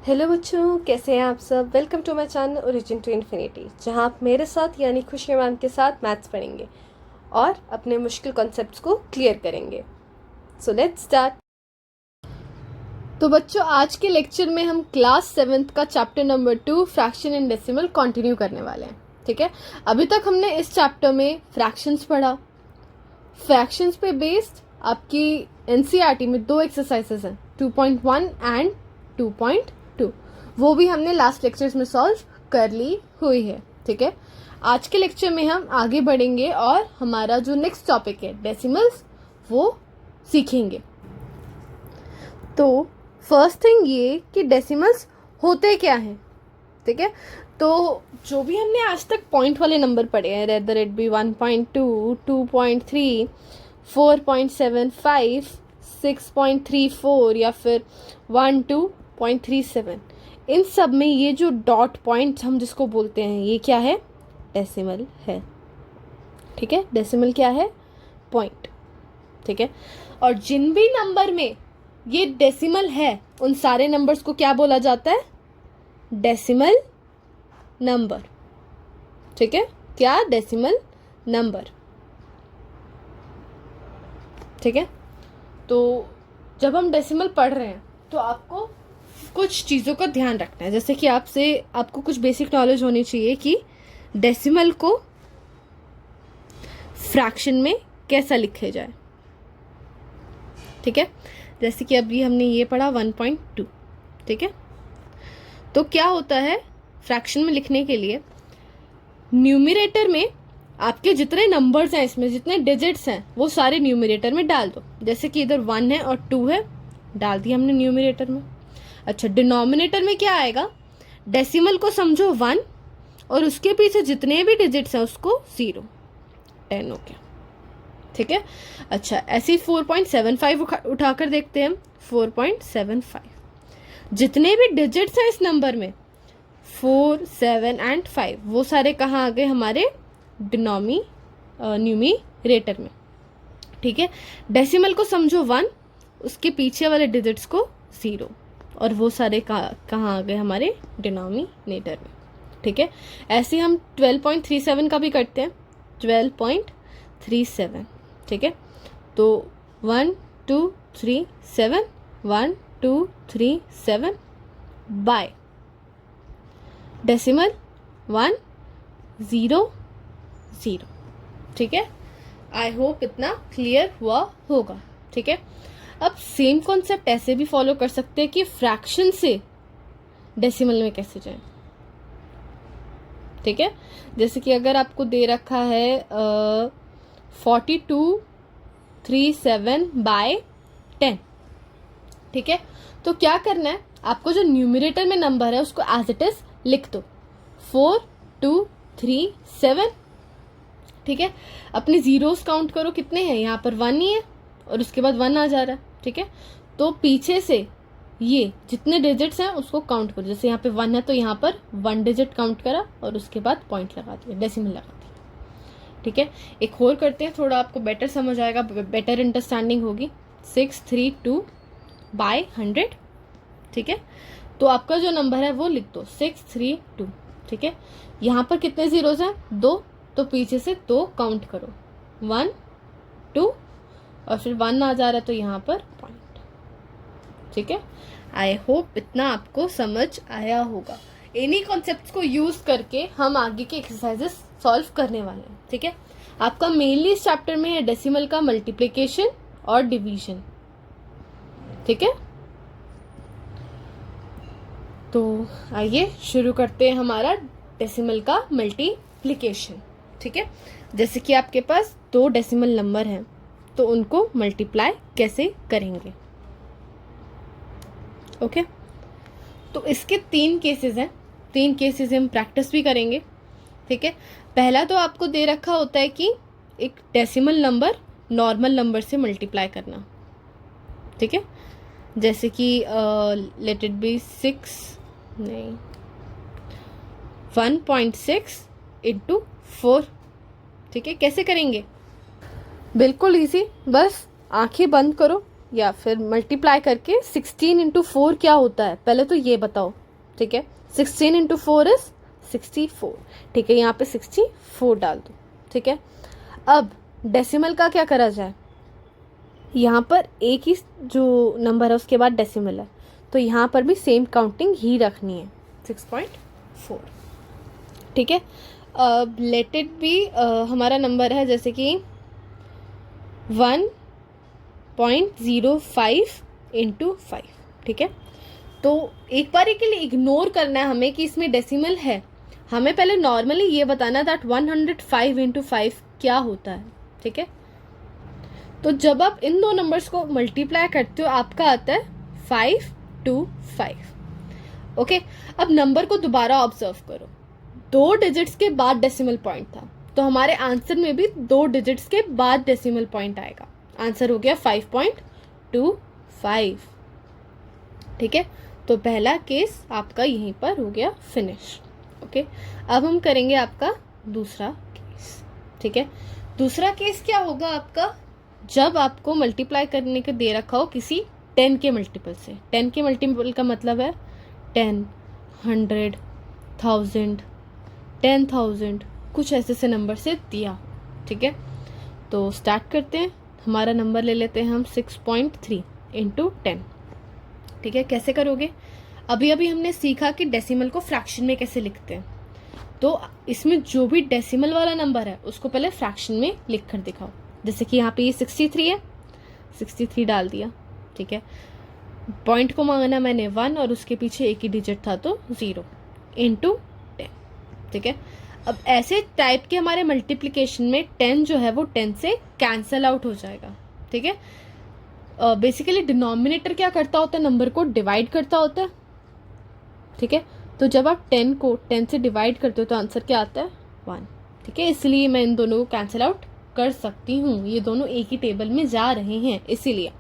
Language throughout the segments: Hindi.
हेलो बच्चों, कैसे हैं आप सब। Welcome to my channel origin to infinity, जहां आप मेरे साथ यानी खुशी मैम के साथ मैथ्स पढ़ेंगे और अपने मुश्किल कॉन्सेप्ट्स को क्लियर करेंगे। So let's start. तो बच्चों, आज के लेक्चर में हम क्लास 7th का chapter number 2 fraction and decimal continue करने वाले हैं। ठीक है, अभी तक हमने इस चैप्टर में फ्रैक्शंस पढ़ा। फ्रैक्शंस पे बेस्ड आपकी एनसीईआरटी में 2 एक्सरसाइजेस हैं, 2.1 एंड 2.2। वो भी हमने लास्ट लेक्चर्स में सॉल्व कर ली हुई है। ठीक है, आज के लेक्चर में हम आगे बढ़ेंगे और हमारा जो नेक्स्ट टॉपिक है डेसिमल्स वो सीखेंगे। तो फर्स्ट थिंग ये कि डेसिमल्स होते क्या हैं। ठीक है, तो जो भी हमने आज तक पॉइंट वाले नंबर पढ़े हैं, रेदर इट बी 1.2, 2.3, 4.75, 6.34 या फिर 12.37, इन सब में ये जो डॉट पॉइंट हम जिसको बोलते हैं, ये क्या है? डेसिमल है। ठीक है, डेसिमल क्या है? पॉइंट। ठीक है, और जिन भी नंबर में ये डेसिमल है उन सारे नंबर्स को क्या बोला जाता है? Decimal number. ठीक है, क्या? Decimal number. ठीक है, तो जब हम डेसिमल पढ़ रहे हैं तो आपको कुछ चीज़ों का ध्यान रखना है। जैसे कि आपको कुछ बेसिक नॉलेज होनी चाहिए कि डेसिमल को फ्रैक्शन में कैसा लिखे जाए। ठीक है, जैसे कि अभी हमने ये पढ़ा 1.2। ठीक है, तो क्या होता है फ्रैक्शन में लिखने के लिए, न्यूमरेटर में आपके जितने नंबर्स हैं, इसमें जितने डिजिट्स हैं वो सारे न्यूमरेटर में डाल दो। जैसे कि इधर 1 है और 2 है, डाल दिया हमने न्यूमरेटर में। अच्छा, डिनोमिनेटर में क्या आएगा? डेसिमल को समझो 1 और उसके पीछे जितने भी डिजिट्स हैं उसको 0, 10 हो गया। ठीक है, अच्छा ऐसे ही 4.75 उठाकर देखते हैं हम। 4.75, जितने भी डिजिट्स हैं इस नंबर में 4, 7 एंड 5, वो सारे कहाँ आ गए? हमारे न्यूमरेटर में। ठीक है, डेसिमल को समझो 1, उसके पीछे वाले डिजिट्स को 0, और वो सारे कहाँ आ गए? हमारे डिनोमिनेटर में। ठीक है, ऐसे हम 12.37 का भी करते हैं। 12.37। ठीक है, तो 1 2 3 7, 1 2 3 7 बाय डेसिमल 1 0 0। ठीक है, आई होप इतना क्लियर हुआ होगा। ठीक है, अब सेम कॉन्सेप्ट ऐसे भी फॉलो कर सकते हैं कि फ्रैक्शन से डेसिमल में कैसे जाएं। ठीक है, जैसे कि अगर आपको दे रखा है 4237 बाय 10। ठीक है, तो क्या करना है आपको? जो न्यूमरेटर में नंबर है उसको एज इट इज लिख दो, 4237। ठीक है, अपने जीरोस काउंट करो, कितने हैं? यहाँ पर 1 ही है और उसके बाद 1 आ जा रहा है। ठीक है, तो पीछे से ये जितने डिजिट्स हैं उसको काउंट करो। जैसे यहाँ पे 1 है तो यहाँ पर 1 डिजिट काउंट करा और उसके बाद पॉइंट लगा दिया, डेसिमल लगा दिया। ठीक है, एक और करते हैं, थोड़ा आपको बेटर समझ आएगा, बेटर अंडरस्टैंडिंग होगी। 632 बाय 100। ठीक है, तो आपका जो नंबर है वो लिख दो 632। ठीक है, यहाँ पर कितने जीरोज हैं? 2, तो पीछे से 2 काउंट करो, 1 2 और फिर 1 आ जा रहा है तो यहाँ पर पॉइंट। ठीक है, आई होप इतना आपको समझ आया होगा। इन्हीं कॉन्सेप्ट्स को यूज करके हम आगे के एक्सरसाइजेस सॉल्व करने वाले हैं। ठीक है, आपका मेनली इस चैप्टर में है डेसिमल का मल्टीप्लिकेशन और डिवीजन। ठीक है, तो आइए शुरू करते हैं हमारा डेसिमल का मल्टीप्लिकेशन। ठीक है, जैसे कि आपके पास 2 डेसिमल नंबर हैं तो उनको मल्टीप्लाई कैसे करेंगे। ओके, तो इसके 3 केसेस हैं। 3 केसेस हम प्रैक्टिस भी करेंगे। ठीक है, पहला तो आपको दे रखा होता है कि एक डेसिमल नंबर नॉर्मल नंबर से मल्टीप्लाई करना। ठीक है, जैसे कि लेट इट बी 1.6 इंटू 4। ठीक है, कैसे करेंगे? बिल्कुल इजी, बस आंखें बंद करो या फिर मल्टीप्लाई करके 16 इंटू 4 क्या होता है, पहले तो ये बताओ, ठीक है। 16 इंटू 4 इज 64, ठीक है, यहाँ पे 64 डाल दो, ठीक है। अब डेसिमल का क्या करा जाए, यहाँ पर एक ही जो नंबर है उसके बाद डेसिमल है, तो यहाँ पर भी सेम काउंटिंग ही रखनी है, 6.4, ठीक है। अब लेट इट बी हमारा नंबर है जैसे कि 1.05 इंटू 5, ठीक है। तो एक बारी के लिए इग्नोर करना है हमें कि इसमें डेसिमल है, हमें पहले नॉर्मली ये बताना दैट 105 इंटू 5 क्या होता है, ठीक है। तो जब आप इन दो नंबर्स को मल्टीप्लाई करते हो आपका आता है 525, ओके। अब नंबर को दोबारा ऑब्जर्व करो, 2 डिजिट्स के बाद डेसिमल पॉइंट था, तो हमारे आंसर में भी 2 डिजिट्स के बाद डेसिमल पॉइंट आएगा, आंसर हो गया 5.25, ठीक है। तो पहला केस आपका यहीं पर हो गया फिनिश, ओके। अब हम करेंगे आपका दूसरा केस, ठीक है। दूसरा केस क्या होगा आपका, जब आपको मल्टीप्लाई करने के दे रखा हो किसी 10 के मल्टीपल से, 10 के मल्टीपल का मतलब है 10, 100, 1000, 10,000, कुछ ऐसे से नंबर से दिया, ठीक है। तो स्टार्ट करते हैं, हमारा नंबर ले लेते हैं हम 6.3 इंटू 10, ठीक है। कैसे करोगे, अभी अभी हमने सीखा कि डेसिमल को फ्रैक्शन में कैसे लिखते हैं, तो इसमें जो भी डेसिमल वाला नंबर है उसको पहले फ्रैक्शन में लिख कर दिखाओ, जैसे कि यहाँ पे ये 63 है, 63 डाल दिया, ठीक है। पॉइंट को मांगना मैंने 1 और उसके पीछे एक ही डिजिट था तो 0 इंटू 10, ठीक है। अब ऐसे टाइप के हमारे मल्टीप्लिकेशन में 10 जो है वो 10 से कैंसल आउट हो जाएगा, ठीक है। बेसिकली डिनोमिनेटर क्या करता होता है, नंबर को डिवाइड करता होता है, ठीक है। तो जब आप 10 को 10 से डिवाइड करते हो तो आंसर क्या आता है 1, ठीक है। इसलिए मैं इन दोनों को कैंसिल आउट कर सकती हूँ, ये दोनों एक ही टेबल में जा रहे हैं, इसीलिए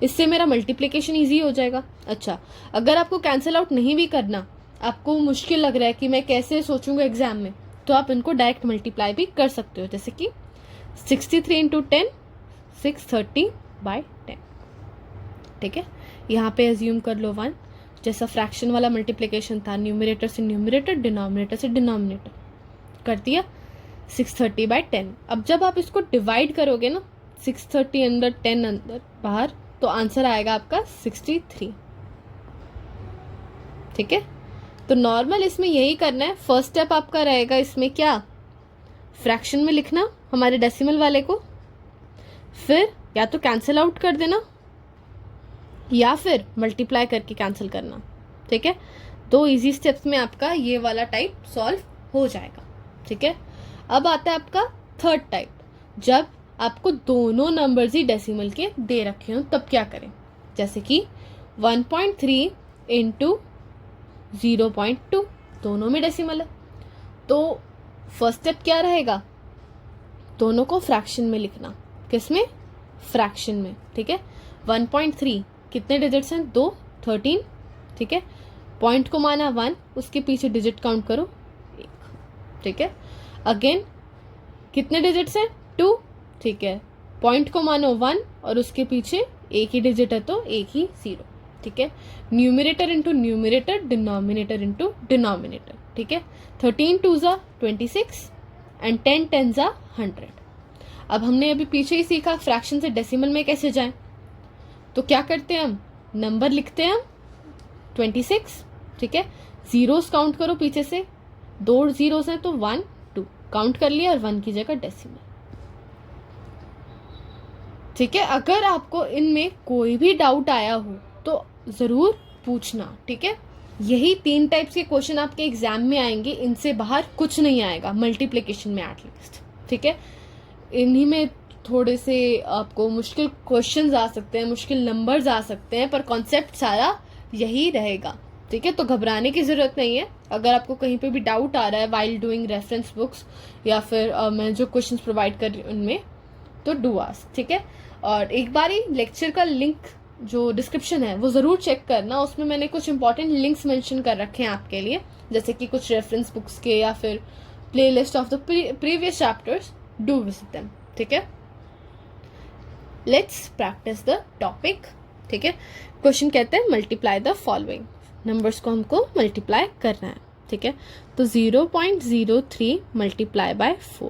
इससे मेरा मल्टीप्लिकेशन ईजी हो जाएगा। अच्छा, अगर आपको कैंसिल आउट नहीं भी करना, आपको मुश्किल लग रहा है कि मैं कैसे सोचूंगा एग्जाम में, तो आप इनको डायरेक्ट मल्टीप्लाई भी कर सकते हो, जैसे कि 63 इंटू 10 630/10, ठीक है। यहाँ पे एज्यूम कर लो 1, जैसा फ्रैक्शन वाला मल्टीप्लिकेशन था, न्यूमरेटर से न्यूमरेटर, डिनोमिनेटर से डिनोमिनेटर कर दिया, 630/10। अब जब आप इसको डिवाइड करोगे ना, 630 अंदर 10 अंदर बाहर, तो आंसर आएगा आपका 63, ठीक है। तो नॉर्मल इसमें यही करना है, फर्स्ट स्टेप आपका रहेगा इसमें क्या, फ्रैक्शन में लिखना हमारे डेसिमल वाले को, फिर या तो कैंसिल आउट कर देना या फिर मल्टीप्लाई करके कैंसिल करना, ठीक है। 2 इजी स्टेप्स में आपका ये वाला टाइप सॉल्व हो जाएगा, ठीक है। अब आता है आपका थर्ड टाइप, जब आपको दोनों नंबर्स ही डेसिमल के दे रखे हो तब क्या करें, जैसे कि 1.3 इंटू 0.2, दोनों में डेसिमल है, तो फर्स्ट स्टेप क्या रहेगा, दोनों को फ्रैक्शन में लिखना, किसमें, फ्रैक्शन में, ठीक है। 1.3 कितने डिजिट्स हैं, 2, 13, ठीक है। पॉइंट को माना 1, उसके पीछे डिजिट काउंट करो 1, ठीक है। अगेन कितने डिजिट्स हैं, 2, ठीक है। पॉइंट को मानो 1 और उसके पीछे एक ही डिजिट है तो एक ही 0, ठीक है। Numerator into numerator, denominator into denominator, ठीक है। 13 2 ज़ा 26 एंड 10 10 ज़ा 100। अब हमने अभी पीछे ही सीखा फ्रैक्शन से डेसिमल में कैसे जाएं, तो क्या करते हैं हम, नंबर लिखते हैं हम 26, ठीक है। जीरोस काउंट करो पीछे से, 2 जीरोस हैं तो 1 2 काउंट कर लिया और 1 की जगह डेसिमल, ठीक है। अगर आपको इनमें कोई भी डाउट आया हो तो जरूर पूछना, ठीक है। यही 3 टाइप्स के क्वेश्चन आपके एग्जाम में आएंगे, इनसे बाहर कुछ नहीं आएगा मल्टीप्लिकेशन में एटलीस्ट, ठीक है। इन्हीं में थोड़े से आपको मुश्किल क्वेश्चंस आ सकते हैं, मुश्किल नंबर्स आ सकते हैं, पर कॉन्सेप्ट सारा यही रहेगा, ठीक है। तो घबराने की ज़रूरत नहीं है। अगर आपको कहीं पे भी डाउट आ रहा है वाइल डूइंग रेफरेंस बुक्स या फिर मैं जो क्वेश्चंस प्रोवाइड कर रही हूँ उनमें, तो डू आस्क, ठीक है। और एक बारी लेक्चर का लिंक जो डिस्क्रिप्शन है वो ज़रूर चेक करना, उसमें मैंने कुछ इंपॉर्टेंट लिंक्स मेंशन कर रखे हैं आपके लिए, जैसे कि कुछ रेफरेंस बुक्स के या फिर play list of the previous chapters, do visit them, ठीक है। लेट्स प्रैक्टिस द टॉपिक ठीक है। क्वेश्चन कहते हैं मल्टीप्लाई द फॉलोइंग, नंबर्स को हमको मल्टीप्लाई करना है, ठीक है। तो 0.03 मल्टीप्लाई बाय 4,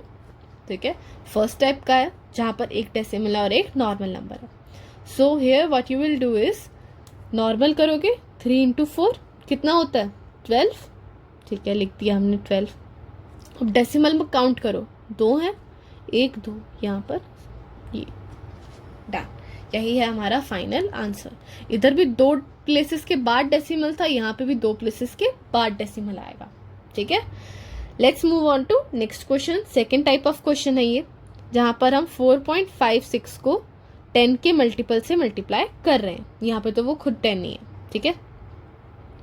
ठीक है, फर्स्ट टाइप का है जहाँ पर एक डेसिमल है और एक नॉर्मल नंबर है। So here what you will do is, normal करोगे 3 इंटू 4 कितना होता है 12, ठीक है, लिख दिया हमने 12। अब डेसिमल में काउंट करो, 2 है, 1 2 यहाँ पर, ये डन, यही है हमारा फाइनल आंसर। इधर भी 2 प्लेसेस के बाद डेसिमल था, यहाँ पे भी 2 प्लेसेस के बाद डेसिमल आएगा, ठीक है। Let's move on to next question. Second type of question है ये, जहाँ पर हम 4.56 को 10 के मल्टीपल से मल्टीप्लाई कर रहे हैं। यहाँ पे तो वो खुद 10 नहीं है, ठीक है।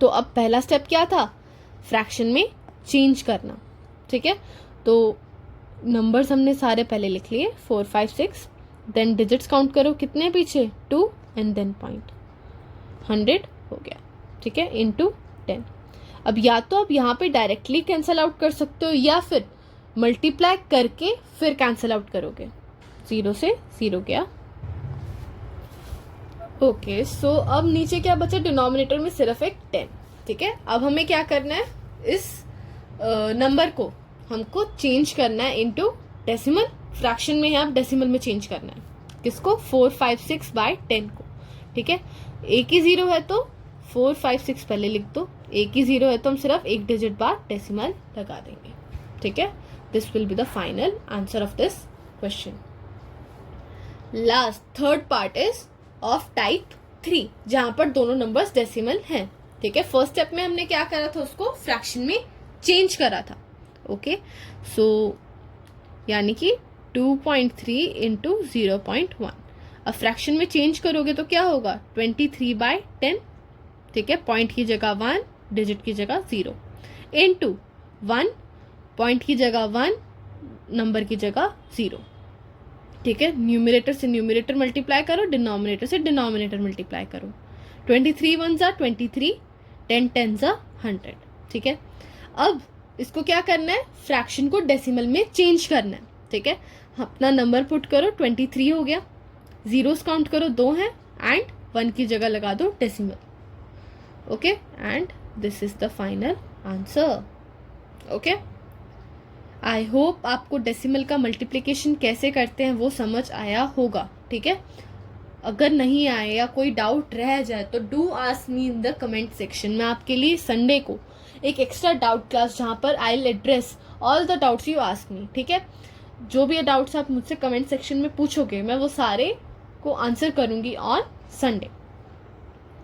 तो अब पहला स्टेप क्या था, फ्रैक्शन में चेंज करना, ठीक है। तो नंबर्स हमने सारे पहले लिख लिए 4 5 6, देन डिजिट्स काउंट करो, कितने हैं पीछे 2 एंड देन पॉइंट, 100 हो गया, ठीक है, इंटू 10। अब या तो आप यहाँ पे डायरेक्टली कैंसल आउट कर सकते हो या फिर मल्टीप्लाई करके फिर कैंसल आउट करोगे, 0 से 0 गया, ओके। सो अब नीचे क्या बचा, डिनोमिनेटर में सिर्फ एक 10, ठीक है। अब हमें क्या करना है, इस नंबर को हमको चेंज करना है इनटू डेसिमल, फ्रैक्शन में है, आप डेसिमल में चेंज करना है, किसको 4 5 6 बाय 10 को, ठीक है। एक ही 0 है तो 4 5 6 पहले लिख दो, एक ही 0 है तो हम सिर्फ एक डिजिट बाद डेसिमल लगा देंगे, ठीक है। This will be the final answer of this question. Last third part is of type 3, जहां पर दोनों नंबर्स डेसिमल हैं, ठीक है। फर्स्ट स्टेप में हमने क्या करा था, उसको फ्रैक्शन में चेंज करा था, ओके। सो यानी कि 2.3 इंटू 0.1, अब फ्रैक्शन में चेंज करोगे तो क्या होगा 23 बाय 10, ठीक है, पॉइंट की जगह 1, डिजिट की जगह 0, इंटू 1, पॉइंट की जगह 1, नंबर की जगह 0, ठीक है। न्यूमरेटर से न्यूमरेटर मल्टीप्लाई करो, डिनोमिनेटर से डिनोमिनेटर मल्टीप्लाई करो, 23 1 जा 23, 10 10 जा 100, ठीक है। अब इसको क्या करना है, फ्रैक्शन को डेसिमल में चेंज करना है, ठीक है। अपना नंबर पुट करो, 23 हो गया, जीरोस काउंट करो 2 हैं, एंड 1 की जगह लगा दो decimal, okay, and this is the final answer, okay. I hope आपको डेसिमल का मल्टीप्लिकेशन कैसे करते हैं वो समझ आया होगा, ठीक है। अगर नहीं आए या कोई डाउट रह जाए तो do ask me in the comment section. मैं आपके लिए संडे को एक एक्स्ट्रा डाउट क्लास, जहाँ पर I will address all the doubts you ask me, ठीक है। जो भी डाउट्स आप मुझसे कमेंट सेक्शन में पूछोगे मैं वो सारे को आंसर करूंगी ऑन संडे,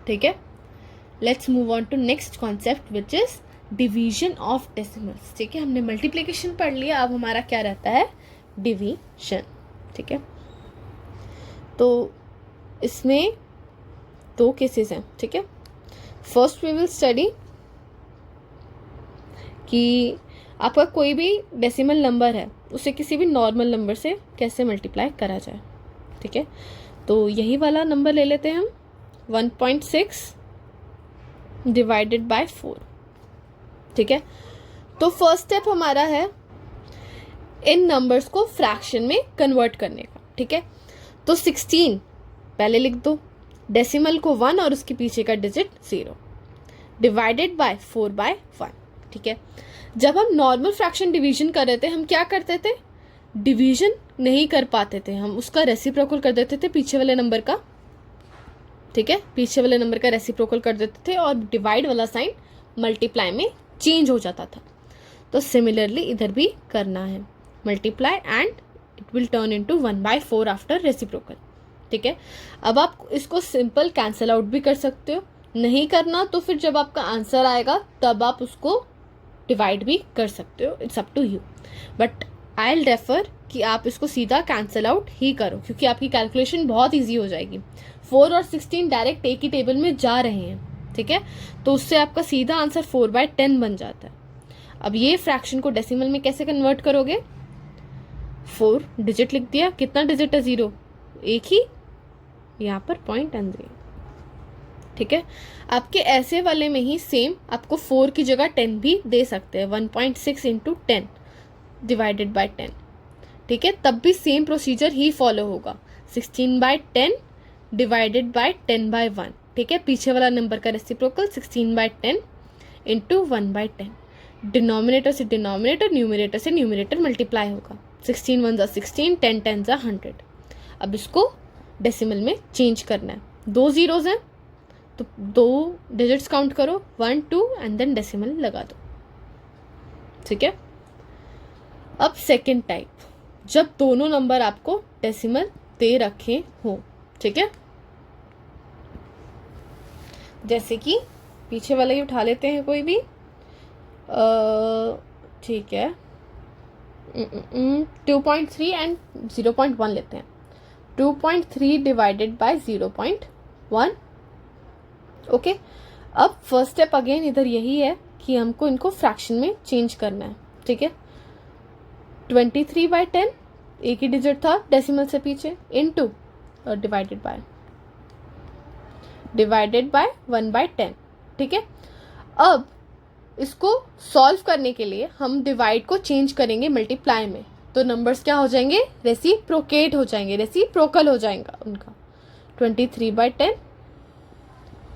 ठीक है। Let's move on to next concept which is division of decimals, ठीक है। हमने मल्टीप्लिकेशन पढ़ लिया, अब हमारा क्या रहता है, डिवीजन, ठीक है। तो इसमें 2 केसेस हैं, ठीक है। फर्स्ट वी विल स्टडी कि आपका कोई भी डेसिमल नंबर है उसे किसी भी नॉर्मल नंबर से कैसे मल्टीप्लाई करा जाए, ठीक है। तो यही वाला नंबर ले लेते हैं हम, 1.6 डिवाइडेड बाय 4, ठीक है। तो फर्स्ट स्टेप हमारा है इन नंबर्स को फ्रैक्शन में कन्वर्ट करने का, ठीक है। तो 16 पहले लिख दो, डेसिमल को 1 और उसके पीछे का डिजिट 0, डिवाइडेड बाय 4/1, ठीक है। जब हम नॉर्मल फ्रैक्शन डिवीजन कर रहे थे, हम क्या करते थे, डिवीजन नहीं कर पाते थे, हम उसका रेसिप्रोकल कर देते थे पीछे वाले नंबर का, ठीक है, पीछे वाले नंबर का रेसिप्रोकल कर देते थे और डिवाइड वाला साइन मल्टीप्लाई में चेंज हो जाता था। तो सिमिलरली इधर भी करना है, multiply and it will turn into 1/4 after reciprocal, ठीक है। अब आप इसको सिंपल कैंसिल आउट भी कर सकते हो, नहीं करना तो फिर जब आपका आंसर आएगा तब आप उसको डिवाइड भी कर सकते हो, it's up to you, but I will refer कि आप इसको सीधा कैंसिल आउट ही करो, क्योंकि आपकी कैलकुलेशन बहुत ईजी हो जाएगी। 4 और 16 डायरेक्ट एक ही टेबल में जा रहे हैं, ठीक है, तो उससे आपका सीधा आंसर 4/10 बन जाता है। अब ये फ्रैक्शन को डेसिमल में कैसे कन्वर्ट करोगे, 4 डिजिट लिख दिया, कितना डिजिट है 0, एक ही, यहाँ पर पॉइंट एंड 0, ठीक है। आपके ऐसे वाले में ही सेम आपको 4 की जगह 10 भी दे सकते हैं, 1.6 इंटू 10 डिवाइडेड बाय 10, ठीक है, तब भी सेम प्रोसीजर ही फॉलो होगा, 16/10 डिवाइडेड बाय 10/1, ठीक है। पीछे वाला नंबर का रेसिप्रोकल 16/10 इंटू 1/10। डिनोमिनेटर से डिनोमिनेटर, न्यूमरेटर से न्यूमरेटर मल्टीप्लाई होगा। 16 1 ज़ा 16, 10 10 ज़ा 100। अब इसको डेसिमल में चेंज करना है। 2 ज़ीरोज़ हैं तो 2 डिजिट्स काउंट करो, 1 2 एंड देन डेसिमल लगा दो, ठीक है। अब सेकेंड टाइप, जब दोनों नंबर आपको डेसिमल दे रखे हो, ठीक है। जैसे कि पीछे वाला ही उठा लेते हैं कोई भी, ठीक है। 2.3 एंड 0.1 लेते हैं। 2.3 डिवाइडेड बाय 0.1, ओके। अब फर्स्ट स्टेप अगेन इधर यही है कि हमको इनको फ्रैक्शन में चेंज करना है, ठीक है। 23/10 एक ही डिजिट था डेसिमल से पीछे, इनटू डिवाइडेड बाय 1/10, ठीक है। अब इसको सॉल्व करने के लिए हम डिवाइड को चेंज करेंगे मल्टीप्लाई में, तो नंबर्स क्या हो जाएंगे, रेसिप्रोकेट हो जाएंगे, रेसिप्रोकल हो जाएगा उनका। 23/10,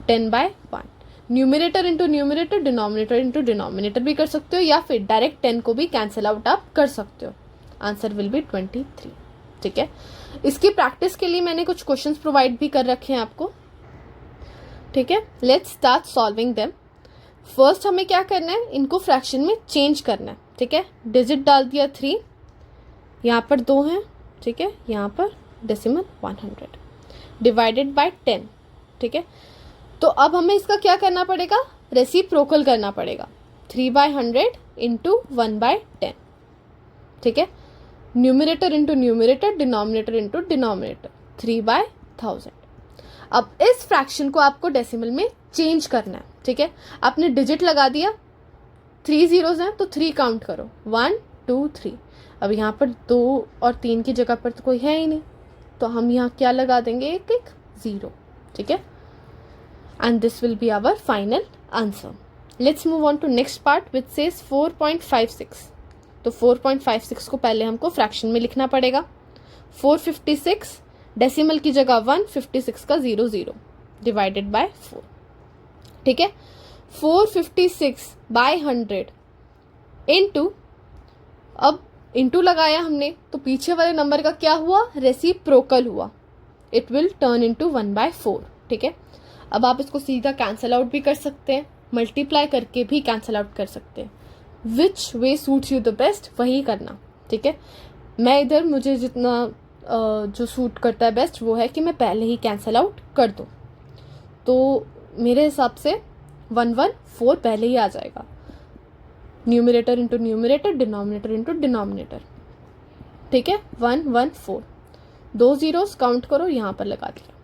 10/1। Numerator into numerator, denominator into denominator भी कर सकते हो, या फिर डायरेक्ट 10 को भी कैंसिल आउट आप कर सकते हो। आंसर विल बी 23, ठीक है। इसकी प्रैक्टिस के लिए मैंने कुछ क्वेश्चंस प्रोवाइड भी कर रखे हैं आपको, ठीक है। Let's start solving them. First हमें क्या करना है, इनको फ्रैक्शन में चेंज करना है, ठीक है। डिजिट डाल दिया 3, यहाँ पर 2 हैं, ठीक है। यहाँ पर डेसिमल 100 डिवाइडेड बाय 10, ठीक है। तो अब हमें इसका क्या करना पड़ेगा, रेसिप्रोकल करना पड़ेगा। 3/100 इंटू 1/10, ठीक है। Numerator into numerator, denominator into denominator, 3/1000। अब इस फ्रैक्शन को आपको डेसिमल में चेंज करना है, ठीक है। आपने डिजिट लगा दिया, 3 ज़ीरोज़ हैं तो 3 काउंट करो, 1 2 3। अब यहाँ पर 2 और 3 की जगह पर तो कोई है ही नहीं, तो हम यहाँ क्या लगा देंगे, एक 0, ठीक है। And this will be our final answer. Let's move on to next part which says 4.56. तो 4.56 को पहले हमको फ्रैक्शन में लिखना पड़ेगा। 456 डेसिमल की जगह 1, 56 का 0 0 डिवाइडेड बाय 4, ठीक है। 456/100 इंटू, अब इंटू लगाया हमने तो पीछे वाले नंबर का क्या हुआ, रेसिप्रोकल हुआ। इट विल टर्न इंटू 1/4, ठीक है। अब आप इसको सीधा कैंसल आउट भी कर सकते हैं, मल्टीप्लाई करके भी कैंसल आउट कर सकते हैं। विच वे सूट्स यू द बेस्ट वही करना, ठीक है। मैं इधर मुझे जितना जो सूट करता है बेस्ट वो है कि मैं पहले ही कैंसल आउट कर दूँ, तो मेरे हिसाब से 114 पहले ही आ जाएगा। Numerator into numerator, denominator into denominator, ठीक है। 114, 2 ज़ीरोज़ काउंट करो, यहाँ पर लगा दिया।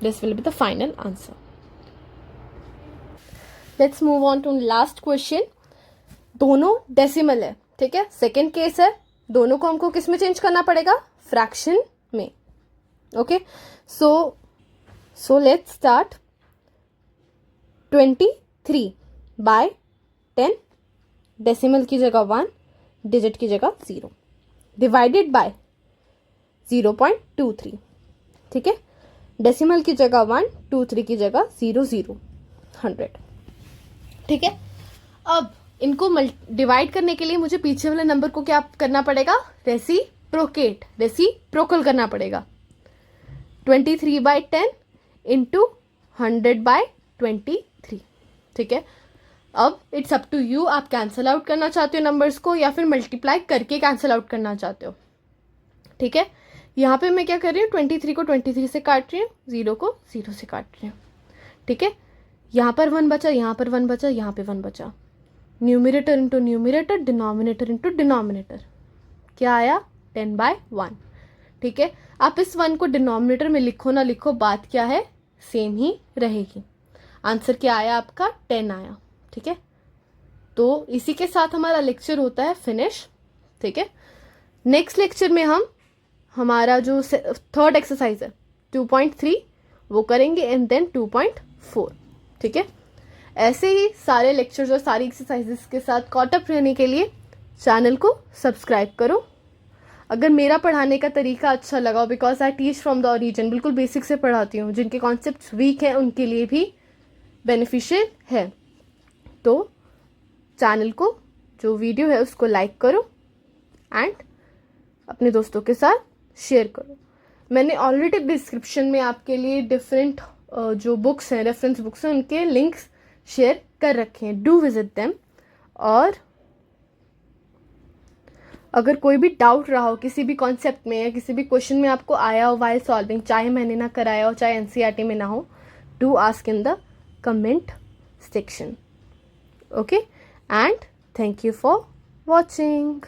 This will be the final answer. Let's move on to last question. दोनों डेसिमल है, ठीक है। सेकेंड केस है, दोनों को हमको किस में चेंज करना पड़ेगा, फ्रैक्शन में, okay. So let's start. 23/10 decimal की जगह 1, डिजिट की जगह 0 डिवाइडेड बाय 0.23, ठीक है। डेसिमल की जगह 1, 2 3 की जगह 0 0 100, ठीक है। अब इनको डिवाइड करने के लिए मुझे पीछे वाले नंबर को क्या करना पड़ेगा, रेसिप्रोकल करना पड़ेगा। 23/10 इंटू 100/23, ठीक है। अब इट्स अप टू यू, आप कैंसल आउट करना चाहते हो नंबर्स को या फिर मल्टीप्लाई करके कैंसल आउट करना चाहते हो, ठीक है। यहाँ पे मैं क्या कर रही हूँ, 23 को 23 से काट रही हूँ, 0 को 0 से काट रही हूँ, ठीक है। यहाँ पर 1 बचा, यहाँ पर 1 बचा, यहाँ पे 1 बचा। Numerator into numerator, denominator into denominator, क्या आया, 10/1, ठीक है। आप इस 1 को डिनोमिनेटर में लिखो ना लिखो, बात क्या है, सेम ही रहेगी। आंसर क्या आया आपका, 10 आया, ठीक है। तो इसी के साथ हमारा लेक्चर होता है फिनिश, ठीक है। नेक्स्ट लेक्चर में हम हमारा जो थर्ड एक्सरसाइज है 2.3 वो करेंगे एंड देन 2.4, ठीक है। ऐसे ही सारे लेक्चर्स और सारी एक्सरसाइजेस के साथ कॉट अप रहने के लिए चैनल को सब्सक्राइब करो। अगर मेरा पढ़ाने का तरीका अच्छा लगा, because I teach from the origin, बिल्कुल बेसिक से पढ़ाती हूँ, जिनके कॉन्सेप्ट्स वीक हैं उनके लिए भी बेनिफिशियल है। तो चैनल को, जो वीडियो है उसको लाइक करो एंड अपने दोस्तों के साथ शेयर करो। मैंने ऑलरेडी डिस्क्रिप्शन में आपके लिए डिफरेंट जो बुक्स हैं, रेफरेंस बुक्स हैं, उनके लिंक्स शेयर कर रखे हैं, डू विजिट देम। और अगर कोई भी डाउट रहा हो किसी भी कॉन्सेप्ट में या किसी भी क्वेश्चन में आपको आया हो वाइल सॉल्विंग, चाहे मैंने ना कराया हो, चाहे एनसीईआरटी में ना हो, do ask in the comment section. Okay, and thank you for watching.